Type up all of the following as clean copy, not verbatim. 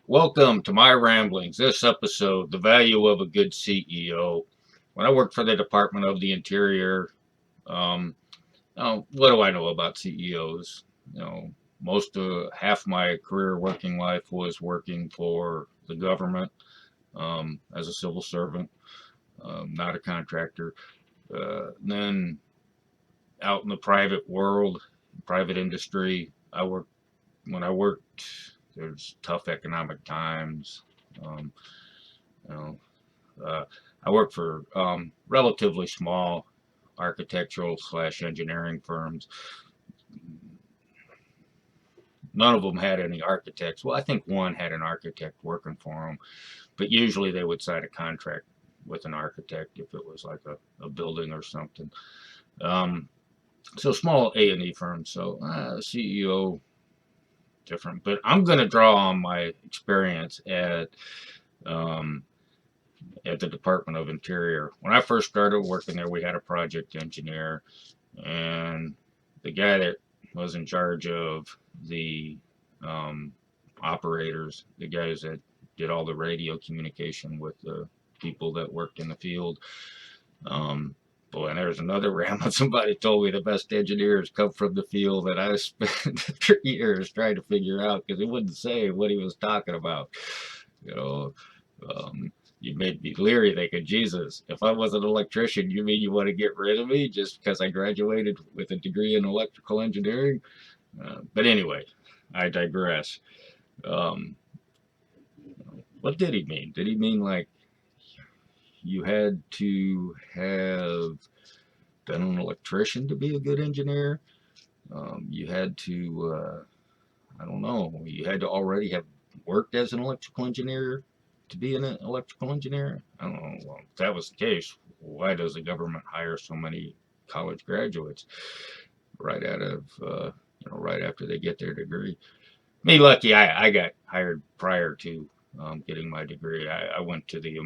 Welcome to my ramblings. This episode, the value of a good CEO. When I worked for the Department of the Interior, um, what do I know about CEOs? You know, most of half my career working life was working for the government as a civil servant, not a contractor. Then out in the private world, private industry, when I worked. There's tough economic times. Um, you know, Uh, I work for relatively small architectural slash engineering firms. None of them had any architects. Well, I think one had an architect working for them, but usually they would sign a contract with an architect if it was like a building or something. Um, so small A&E firms. So CEO different, but I'm going to draw on my experience um, at the Department of Interior. When I first started working there, we had a project engineer, and the guy that was in charge of the um, operators, the guys that did all the radio communication with the people that worked in the field. Um, Boy, and there's another round. Somebody told me the best engineers come from the field, and I spent 3 years trying to figure out because he wouldn't say what he was talking about. You know, um, you made me leery thinking, Jesus, if I was an electrician, you mean you want to get rid of me just because I graduated with a degree in electrical engineering? But anyway, I digress. Um, what did he mean? Did he mean like you had to have been an electrician to be a good engineer? You had to, I don't know, you had to already have worked as an electrical engineer to be an electrical engineer? I don't know. Well, if that was the case, why does the government hire so many college graduates right out of, right after they get their degree? Me lucky, I got hired prior to getting my degree. I went to the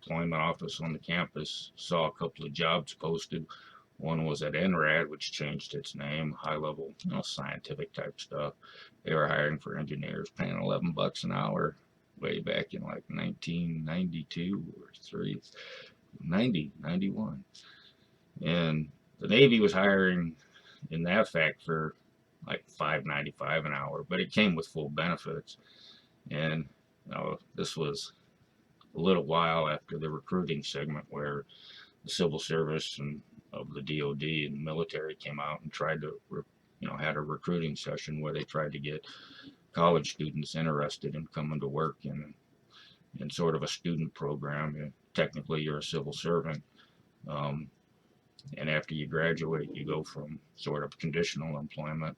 employment office on the campus, saw a couple of jobs posted. One was at NRAD, which changed its name, high level, scientific type stuff. They were hiring for engineers, paying $11 an hour way back in like 1992 or 3, 90, 91. And the Navy was hiring in that fact for like 5.95 an hour, but it came with full benefits. And this was a little while after the recruiting segment where the civil service and of the DoD and the military came out and tried to, had a recruiting session where they tried to get college students interested in coming to work in sort of a student program. And technically, you're a civil servant. Um, and after you graduate, you go from sort of conditional employment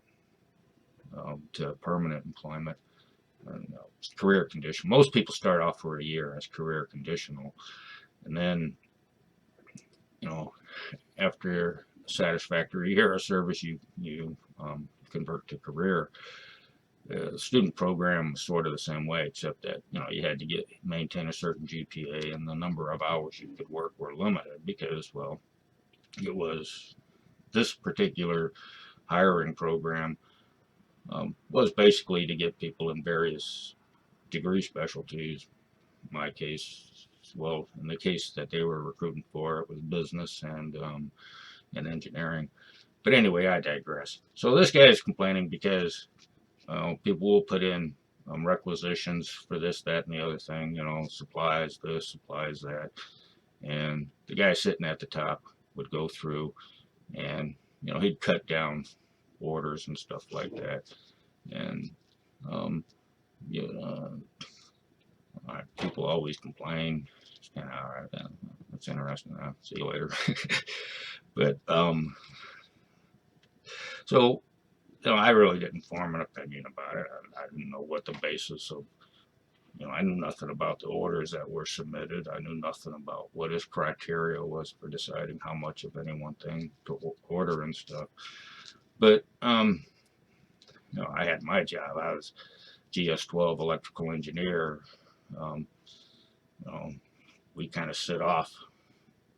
to permanent employment. Career condition. Most people start off for a year as career conditional, and then you know after a satisfactory year of service, you convert to career. The student program was sort of the same way, except that you had to maintain a certain GPA, and the number of hours you could work were limited because, well, it was this particular hiring program was basically to get people in various degree specialties. In my case, well, in the case that they were recruiting for, it was business and engineering. But anyway, I digress. So this guy is complaining because people will put in requisitions for this, that, and the other thing, supplies this, supplies that. And the guy sitting at the top would go through and, he'd cut down orders and stuff like that. And, um, you know, people always complain. It's kind of, all right, that's interesting. I'll see you later. But, so I really didn't form an opinion about it. I didn't know what the basis of, I knew nothing about the orders that were submitted. I knew nothing about what his criteria was for deciding how much of any one thing to order and stuff. But, I had my job. I was GS-12 electrical engineer. Um, you know, we kind of sit off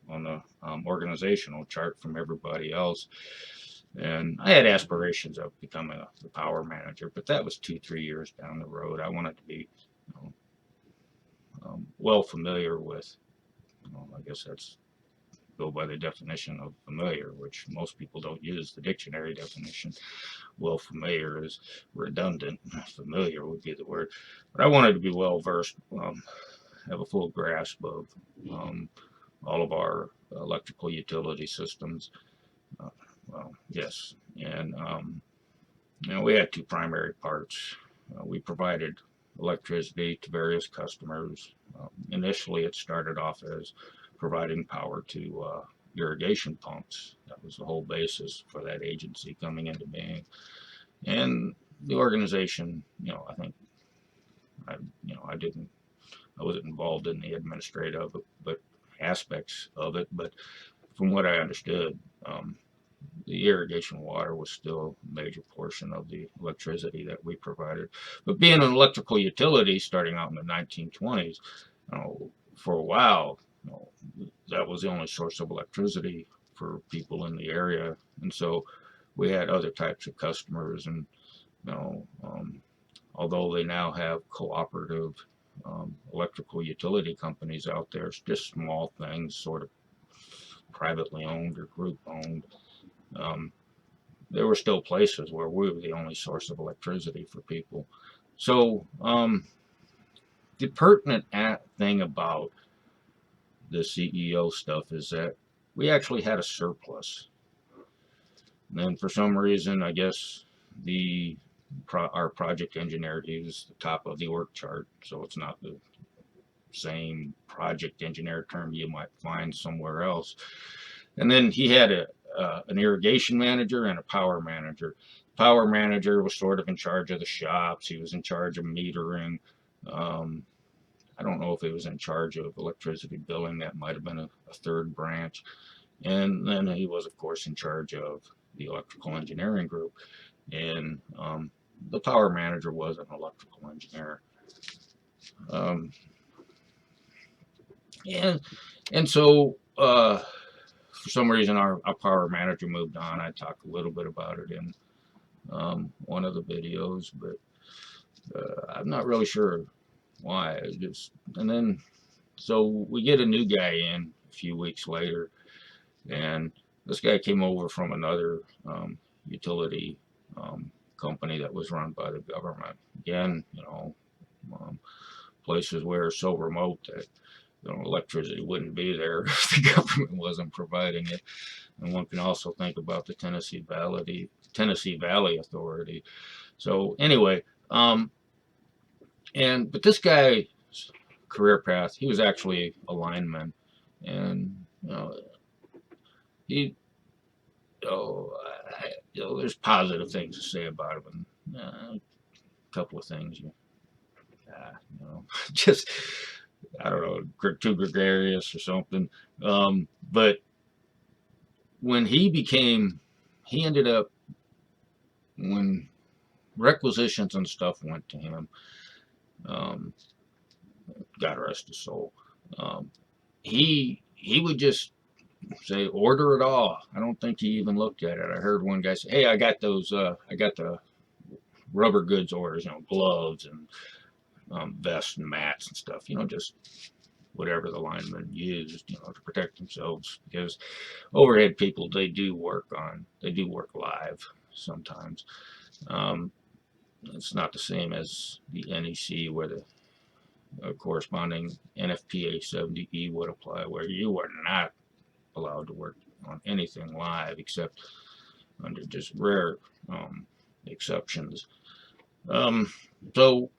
on the organizational chart from everybody else. And I had aspirations of becoming a power manager, but that was 2, 3 years down the road. I wanted to be well familiar with. I guess that's go by the definition of familiar, which most people don't use the dictionary definition. Well, familiar is redundant. Familiar would be the word. But I wanted to be well versed, have a full grasp of um, all of our electrical utility systems. Uh, well, yes, and we had two primary parts. We provided electricity to various customers. Initially, it started off as providing power to irrigation pumps. That was the whole basis for that agency coming into being. And the organization, I think I, I didn't, I wasn't involved in the administrative, but aspects of it. But from what I understood, the irrigation water was still a major portion of the electricity that we provided. But being an electrical utility starting out in the 1920s, for a while, that was the only source of electricity for people in the area. And so we had other types of customers. And, you know, um, although they now have cooperative electrical utility companies out there, it's just small things, sort of privately owned or group owned. Um, there were still places where we were the only source of electricity for people. So the pertinent thing about the CEO stuff is that we actually had a surplus. And then for some reason, I guess our project engineer, he was the top of the org chart, so it's not the same project engineer term you might find somewhere else. And then he had an irrigation manager and a power manager. Power manager was sort of in charge of the shops. He was in charge of metering. Um, I don't know if he was in charge of electricity billing. That might have been a third branch. And then he was, of course, in charge of the electrical engineering group. And the power manager was an electrical engineer. Um, and so for some reason our power manager moved on. I talked a little bit about it in one of the videos, but I'm not really sure why. And then so we get a new guy in a few weeks later, and this guy came over from another utility company that was run by the government. Again, um, places where it's so remote that electricity wouldn't be there if the government wasn't providing it. And one can also think about the Tennessee Valley Authority. So anyway, but this guy's career path, he was actually a lineman, and he, there's positive things to say about him, and a couple of things, just I don't know, too gregarious or something. But when he ended up, when requisitions and stuff went to him, um, God rest his soul, he would just say, order it all. I don't think he even looked at it. I heard one guy say, hey, I got the rubber goods orders, gloves and vests and mats and stuff, just whatever the linemen used, to protect themselves, because overhead people, they do work live sometimes. It's not the same as the NEC where the corresponding NFPA 70E would apply, where you are not allowed to work on anything live except under just rare exceptions. So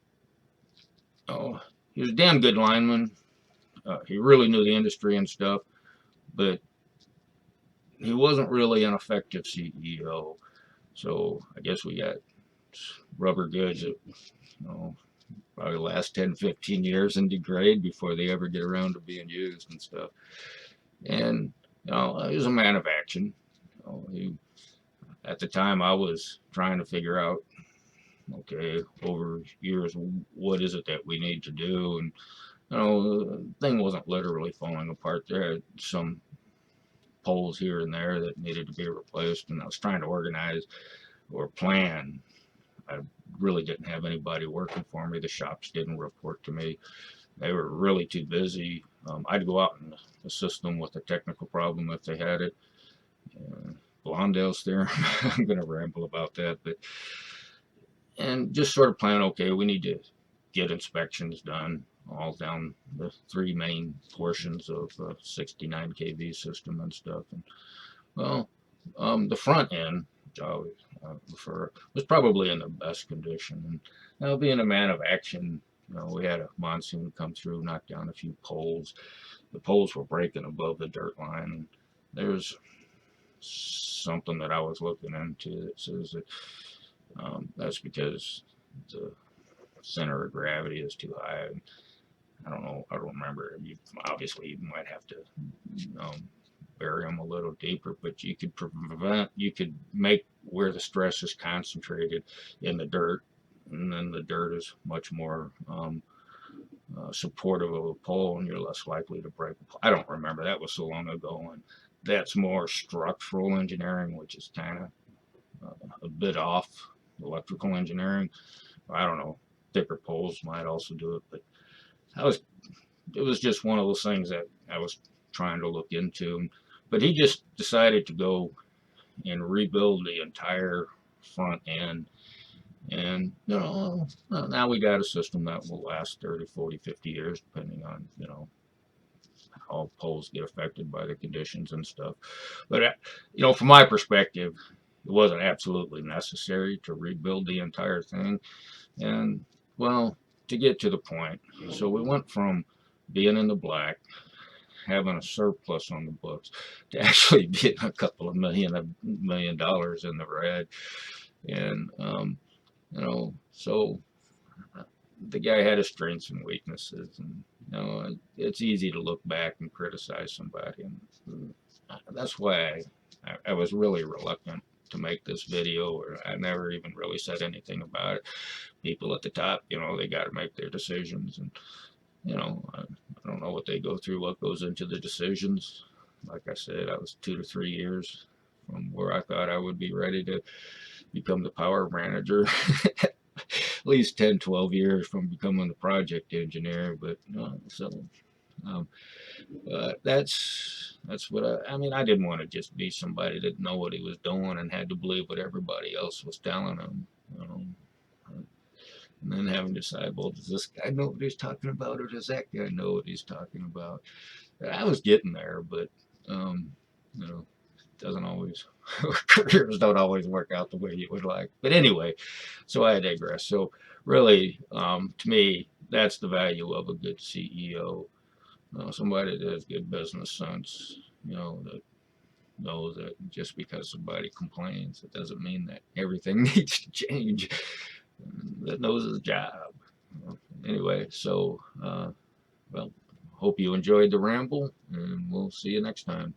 he was a damn good lineman. He really knew the industry and stuff, but he wasn't really an effective CEO. So I guess we got rubber goods that, probably last 10, 15 years and degrade before they ever get around to being used and stuff. And, he was a man of action. At the time, I was trying to figure out, okay, over years, what is it that we need to do? And, the thing wasn't literally falling apart. There had some poles here and there that needed to be replaced, and I was trying to organize or plan. I really didn't have anybody working for me. The shops didn't report to me. They were really too busy. I'd go out and assist them with a technical problem if they had it. Uh, Blondell's theorem. I'm going to ramble about that, but and just sort of plan. Okay, we need to get inspections done all down the three main portions of the 69 kV system and stuff. And well, the front end, which I always prefer, was probably in the best condition. And now, being a man of action, we had a monsoon come through, knock down a few poles. The poles were breaking above the dirt line. And there's something that I was looking into that says that that's because the center of gravity is too high. I don't know. I don't remember. Obviously, you might have to um, bury them a little deeper, but you could you could make where the stress is concentrated in the dirt, and then the dirt is much more supportive of a pole, and you're less likely to break. I don't remember. That was so long ago, and that's more structural engineering, which is kind of a bit off electrical engineering. I don't know. Thicker poles might also do it, but I was it was just one of those things that I was trying to look into. But he just decided to go and rebuild the entire front end. And, now we got a system that will last 30, 40, 50 years, depending on, how poles get affected by the conditions and stuff. But, from my perspective, it wasn't absolutely necessary to rebuild the entire thing. And, well, to get to the point, so we went from being in the black, having a surplus on the books, to actually being a couple of million dollars in the red. And, so the guy had his strengths and weaknesses. And, it's easy to look back and criticize somebody. And that's why I was really reluctant to make this video, or I never even really said anything about it. People at the top, they got to make their decisions. And, I don't know what they go through, what goes into the decisions. Like I said, I was 2 to 3 years from where I thought I would be ready to become the power manager. At least 10, 12 years from becoming the project engineer. But um, that's what I mean. I didn't want to just be somebody that didn't know what he was doing and had to believe what everybody else was telling him. You know, and then having to decide, well, does this guy know what he's talking about, or does that guy know what he's talking about? I was getting there, but you know, it doesn't always careers don't always work out the way you would like. But anyway, so I digress. So really, to me, that's the value of a good CEO. Somebody that has good business sense. That knows that just because somebody complains, it doesn't mean that everything needs to change. That knows his job. Anyway, so well, hope you enjoyed the ramble, and we'll see you next time.